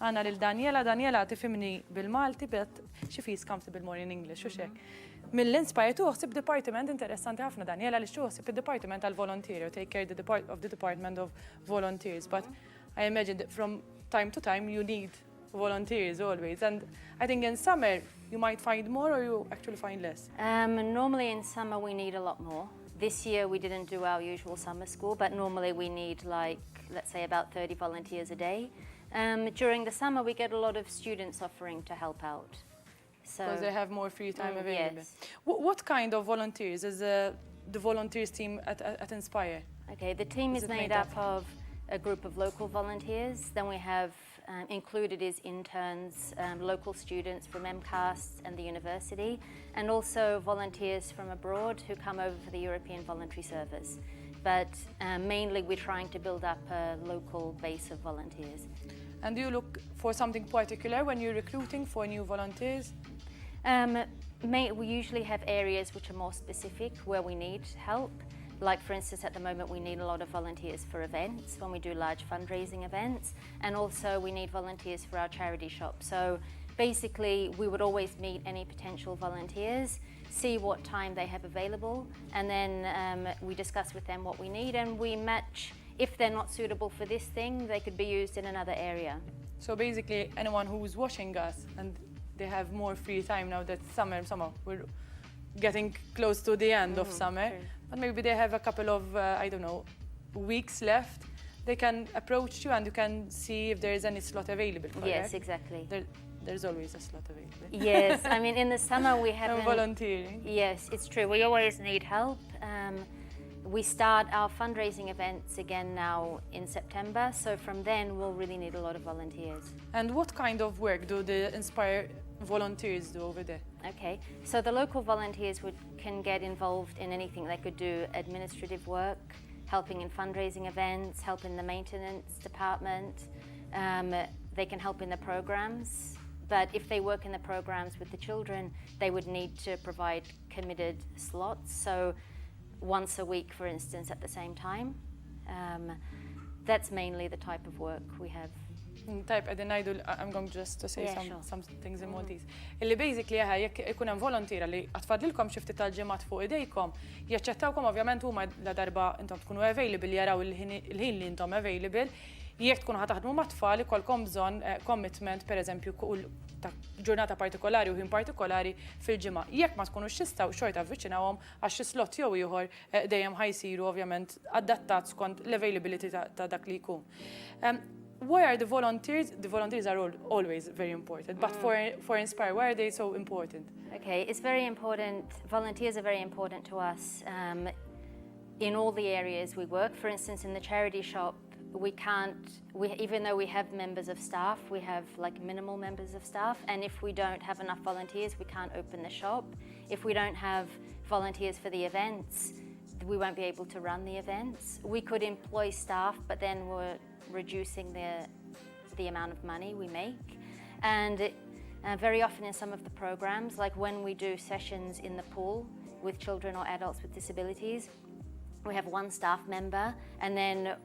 Għanna lil Daniela tifhimni bil-Malti, but she feels comfortable more in English, u xek. Mill-Inspire tuħsib department interessanti ħafna Daniela li tuħsib il-department tal-volunteer, take care of the department of volunteers, but I imagine that from time to time you need volunteers always, and I think in summer you might find more or you actually find less. Normally in summer we need a lot more. This year we didn't do our usual summer school, but normally we need like, let's say about 30 volunteers a day. During the summer we get a lot of students offering to help out. Because they have more free time available. Yes. What kind of volunteers is the volunteers team at Inspire? Okay, the team is made up of a group of local volunteers. Then we have included is interns, local students from MCAST and the university, and also volunteers from abroad who come over for the European Voluntary Service. But mainly we're trying to build up a local base of volunteers. And do you look for something particular when you're recruiting for new volunteers? We usually have areas which are more specific where we need help. Like for instance, at the moment we need a lot of volunteers for events when we do large fundraising events, and also we need volunteers for our charity shop. So basically we would always meet any potential volunteers, see what time they have available, and then we discuss with them what we need, and we match. If they're not suitable for this thing, they could be used in another area. So basically anyone who's watching us and they have more free time now that summer, we're getting close to the end of summer, true. But maybe they have a couple of, I don't know, weeks left, they can approach you and you can see if there is any slot available for Yes, exactly. There's always a slot available. Yes, I mean in the summer we have volunteering. Yes, it's true. We always need help. We start our fundraising events again now in September, so from then we'll really need a lot of volunteers. And what kind of work do the Inspire volunteers do over there? Okay, so the local volunteers can get involved in anything. They could do administrative work, helping in fundraising events, help in the maintenance department. They can help in the programs, but if they work in the programs with the children, they would need to provide committed slots. So once a week, for instance, at the same time. That's mainly the type of work we have. Type, I'm going just to say some things in Maltese. Illi basically jekk ikun hemm volontira li għatfadlilkom xi ftit tal-ġimgħat fuq idejkom, jaċċettawkom ovvjament huma la darba intom tkunu available jaraw il-ħin li intom available. Jekk tkunu ħataħdmu ma' tfal ikolkom bżonn commitment pereżempju kull ta' ġurnata partikolari u ħin partikolari fil-ġimgħa. Jekk ma tkunux tistgħu xorta avviċinawhom għax xi slot jew ieħor dejjem ħajsiru ovvjament adattat skont l-availability ta' dak li jkun. Why are the volunteers? The volunteers are always very important, but for Inspire, why are they so important? Okay, it's very important. Volunteers are very important to us in all the areas we work. For instance, in the charity shop, even though we have members of staff, we have like minimal members of staff, and if we don't have enough volunteers, we can't open the shop. If we don't have volunteers for the events, we won't be able to run the events. We could employ staff, but then we're reducing the amount of money we make. And very often in some of the programs, like when we do sessions in the pool with children or adults with disabilities, we have one staff member, and then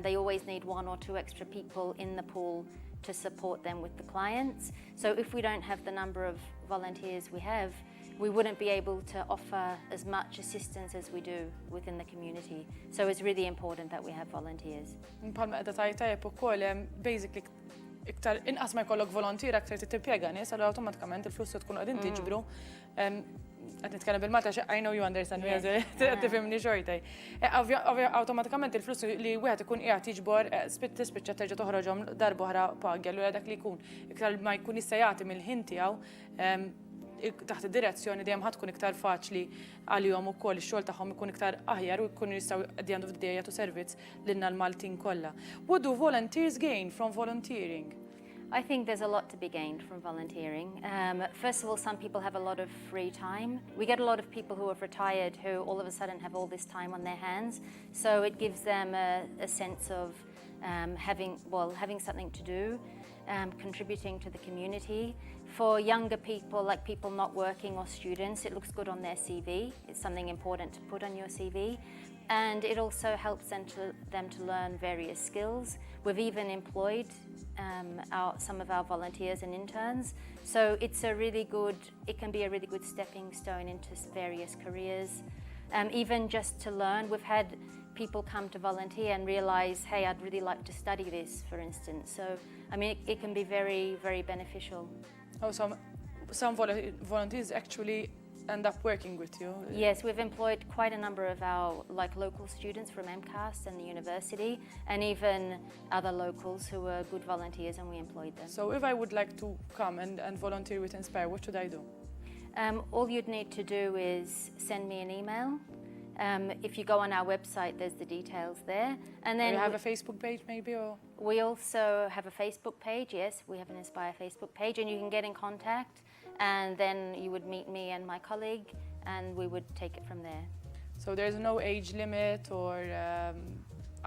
they always need one or two extra people in the pool to support them with the clients. So if we don't have the number of volunteers we have, we wouldn't be able to offer as much assistance as we do within the community. So it's really important that we have volunteers. Palma qiegħda tajjeb ukoll basically iktar inqas ma jkollok volontier aktar tippjega nies, allura awtomatikament il-flus tkun qegħdin tiġbru. Qed nitkellem bil-Malta, I know you understand me, tifhimni xorta. Awtomatikament il-flus li wieħed ikun qiegħed jiġbor tispiċċa terġa' toħroġhom darba oħra pagi, allura dak li jkun iktar ma jkun jista' jagħti mill-ħin tiegħu taħt id-direzzjoni dejjem ħadd tkun iktar faċli għalihom ukoll ix-xogħol tagħhom ikun iktar aħjar u jkunu jistgħu at the end of the day jagħtu servizz lilna l-Maltin kollha. What do volunteers gain from volunteering? I think there's a lot to be gained from volunteering. First of all, some people have a lot of free time. We get a lot of people who have retired who all of a sudden have all this time on their hands. So it gives them a sense of having something to do, contributing to the community. For younger people, like people not working or students, it looks good on their CV. It's something important to put on your CV. and it also helps them to learn various skills. We've even employed some of our volunteers and interns, so it can be a really good stepping stone into various careers. Even just to learn, we've had people come to volunteer and realize, hey, I'd really like to study this, for instance. So, I mean, it can be very, very beneficial. Oh, some volunteers actually end up working with you? Yes, we've employed quite a number of our local students from MCAST and the university, and even other locals who were good volunteers, and we employed them. So if I would like to come and volunteer with Inspire, what should I do? All you'd need to do is send me an email. If you go on our website, there's the details there. And then you have a Facebook page maybe? Or? We also have a Facebook page, yes. We have an Inspire Facebook page, and you can get in contact, and then you would meet me and my colleague, and we would take it from there. So there's no age limit, or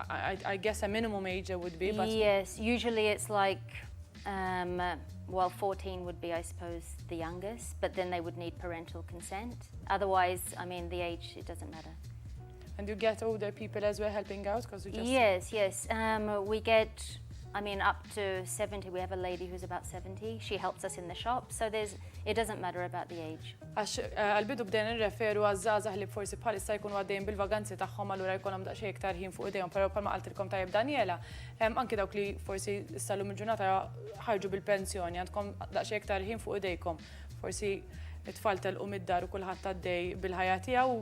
I guess a minimum age there would be? But yes, usually it's like, 14 would be, I suppose, the youngest, but then they would need parental consent. Otherwise, I mean, the age, it doesn't matter. And you get older people as well helping out? Yes. We get, up to 70. We have a lady who's about 70. She helps us in the shop, so it doesn't matter about the age. Għal-bidu bdejna nirreferu għaż-żgħażagħ li forsi bħalissa jkunu għaddejjin bil-vaganzi tagħhom allura jkollhom daqsxejn iktar ħin fuq idejhom, però bħalma qaltilkom tajjeb Daniela, anke dawk li forsi issallum il-ġurnata ħarġu bil-pensjoni, għandkom daqsxejn iktar ħin fuq idejkom. Forsi it-tfal telqu mid-dar u kulħadd għaddej bil-ħajja tiegħu,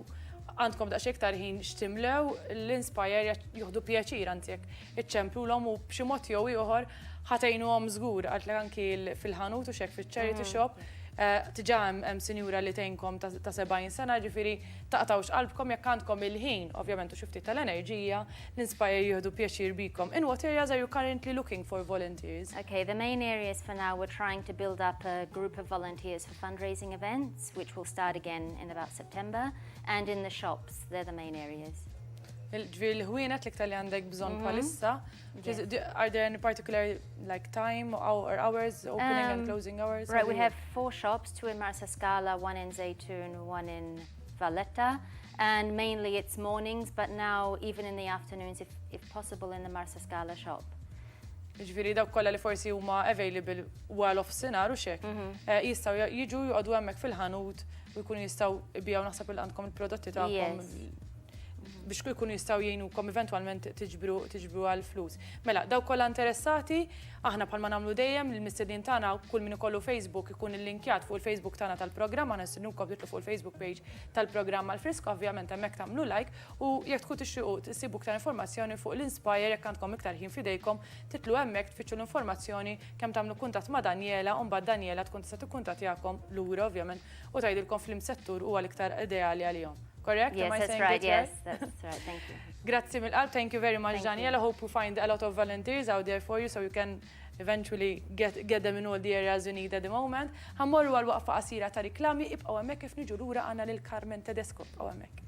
għandkom daqsxejn iktar ħin x'timlew l-Inspire jieħdu pjaċir anzi jekk iċċemplulhom u b'xi mod jew ieħor ħatgħinuhom żgur għaltlek anki fil-ħanut u x'hekk fiċ-charity shop. Tiġa hemm sinjura li tgħinkom ta' 70 sena, ġifieri taqtawx qalbkom jekk għandkom il-ħin, ovvjament u xi ftit tal-enerġija, l-Inspire jieħdu pjaċir bikom. In what areas are you currently looking for volunteers? Okay, the main areas for now, we're trying to build up a group of volunteers for fundraising events, which will start again in about September, and in the shops, they're the main areas. Il-ħwienet l-iktar li għandek bżonn bħalissa, are there any particular time or hours, opening and closing hours? Right, we have 4 shops, 2 in Marsa Scala, 1 in Zaytun, 1 in Valletta, and mainly it's mornings, but now even in the afternoons, if possible, in the Marsa Scala shop. Ġifieri dawk kollha li forsi huma available wara l-offsinar u xek. Jistgħu jiġu joqogħdu hemmhekk fil-ħanut u jkunu jistgħu jbiegħu naħseb il għandkom il-prodotti tagħkom biex jkunu jistgħu jgħinukom eventwalment tiġbru għall-flus. Mela, dawk kollha interessati, aħna bħalma nagħmlu dejjem lill-mistiednin tagħna kull min ikollu Facebook ikun illinkjat fuq il-Facebook tagħna tal-programm, aħna nistennukom titlu fuq il-Facebook page tal-programm Għall-Frisk, ovvjament hemmhekk tagħmlu like u jekk tkun tixtiequ tissibu iktar informazzjoni fuq l-Inspire jekk għandkom iktar ħin f'idejkom, titlu hemmhekk tfittxu l-informazzjoni kemm tagħmlu kuntatt ma' Daniela u mbagħad Daniela tkun tista' tikkuntattjakom lura ovvjament u tgħidilkom fl-imsettur huwa l-iktar ideali għalihom. Correct? Yes, that's right. Yes, that's right. Thank you. Grazie mil-qalb. Thank you very much, Daniela. Hope we find a lot of volunteers out there for you so you can eventually get them in all the areas you need at the moment. Ħammorru għal waqfa qasira ta' riklami, ibqgħu hemmhekk kif niġu lura għandna lil Carmen Tedesco. Ibqgħu hemmhekk.